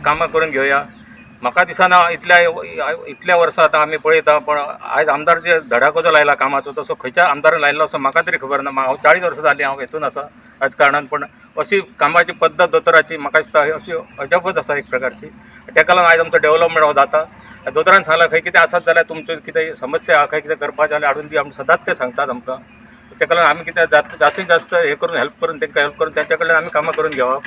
कामां करून घेवया। म्हाका दिसना इतल्या वर्सां आतां आमी पळयता, पण आयज आमदार जे धडाको जो लायला कामाचो तसो खंयच्या आमदारान लायलो असो म्हाका तरी खबर ना। हांव 40 वर्सां जालीं हांव हेतून आसा राजकारणान, पण अशी कामाची पद्दत दोतोराची म्हाका दिसता अशी अजबच आसा एक प्रकारची। तेका लागून आयज आमचो डेव्हलपमेंट हो जाता। दोतोरान सांगलां खंय कितें आसत जाल्यार तुमचें कितें समस्या आहा, खंय कितें करपाचें जाल्यार हाडून दी, आमी सदांच ते सांगतात आमकां। तेका लागून आमी कितें जास्तीत जास्त हे करून हेल्प करून तांकां हेल्प करून तेंच्या कडल्यान आमी कामां करून घेवप।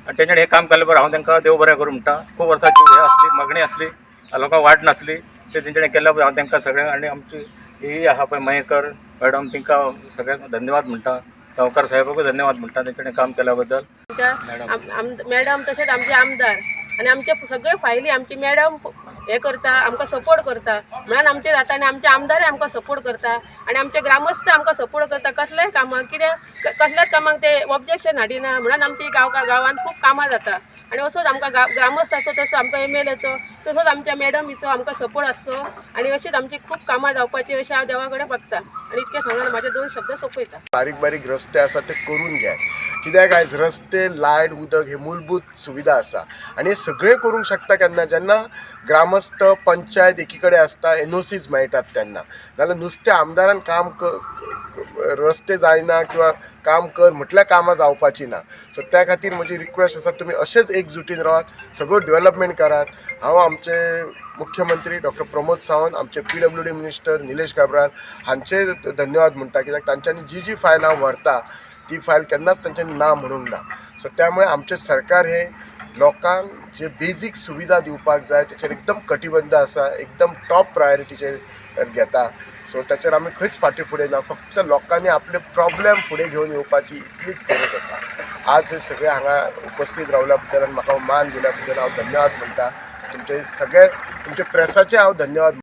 आनी तेंच्यानी हें काम केलें बरें, हांव तांकां देव बरें करूं म्हणटा। खूब वर्सांची हे आसली मागणी आसली, लोकांक वाट नासली, ते तेंच्यानी केल्या बरें। हांव तांकां सगळ्यांक आनी आमची ही आहा पळय मयेकर मॅडम, तांकां सगळ्यांक धन्यवाद म्हणटा। गांवकार साहेबाकूय धन्यवाद म्हणटा तेंच्यानी काम केल्या बद्दल। मॅडम तशेंच आमचे आमदार आनी आमचे सगळे फायली आमची मॅडम हे करता, आमकां सपोर्ट करता म्हणून आमचे जाता। आनी आमचे आमदारय आमकां सपोर्ट करता आनी आमचे ग्रामस्थ आमकां सपोर्ट करता कसल्याय कामाक, कितें कसल्याच कामाक ते ऑब्जेक्शन हाडिना म्हणून आमची गांवांत खूब कामां जाता। आनी असोच आमकां ग्रामस्थाचो तसो आमकां MLAचो तसोच आमच्या मॅडमीचो आमकां सपोर्ट आसचो आनी अशीच आमची खूब कामां जावपाची अशें हांव देवा कडेन मागता। आनी इतकें सांगून म्हाजे 2 शब्द सोंपयता। बारीक बारीक रस्ते आसा ते करून घ्या, कित्याक आयज रस्ते, लायट, उदक हे मूलभूत सुविधा आसा आनी हे सगळे करूंक शकता केन्ना जेन्ना ग्रामस्थ पंचायत एकी कडेन आसता, NOCs मेळटात तेन्ना। नाल्यार नुस्तें आमदारान काम रस्ते जायना किंवा काम कर म्हटल्यार कामां जावपाची ना। सो त्या खातीर म्हजी रिक्वेस्ट आसा, तुमी अशेंच एकजुटीन रावात, सगळो डेव्हलपमेंट करात। हांव आमचे मुख्यमंत्री डॉक्टर प्रमोद सावंत, आमचे PWD मिनिस्टर निलेश काब्राल हांचे धन्यवाद म्हणटा, कित्याक तांच्यांनी जी फायल हांव व्हरता ती फायल केन्नाच तांच्यांनी ना म्हणूंक ना। सो त्यामुळे आमचे सरकार हे लोकांक जे बेजीक सुविधा दिवपाक जाय तेचेर एकदम कटिबद्ध आसा, एकदम टॉप प्रायोरिटीचेर घेता। सो ताचेर आमी खंयच फाटीं फुडें ना, फक्त लोकांनी आपले प्रॉब्लेम फुडें घेवन येवपाची इतलीच गरज आसा। आज हे सगळे हांगा उपस्थित रावल्या बद्दल आनी म्हाका मान दिल्या बद्दल हांव धन्यवाद म्हणटा। तुमचे प्रेसाचे हांव धन्यवाद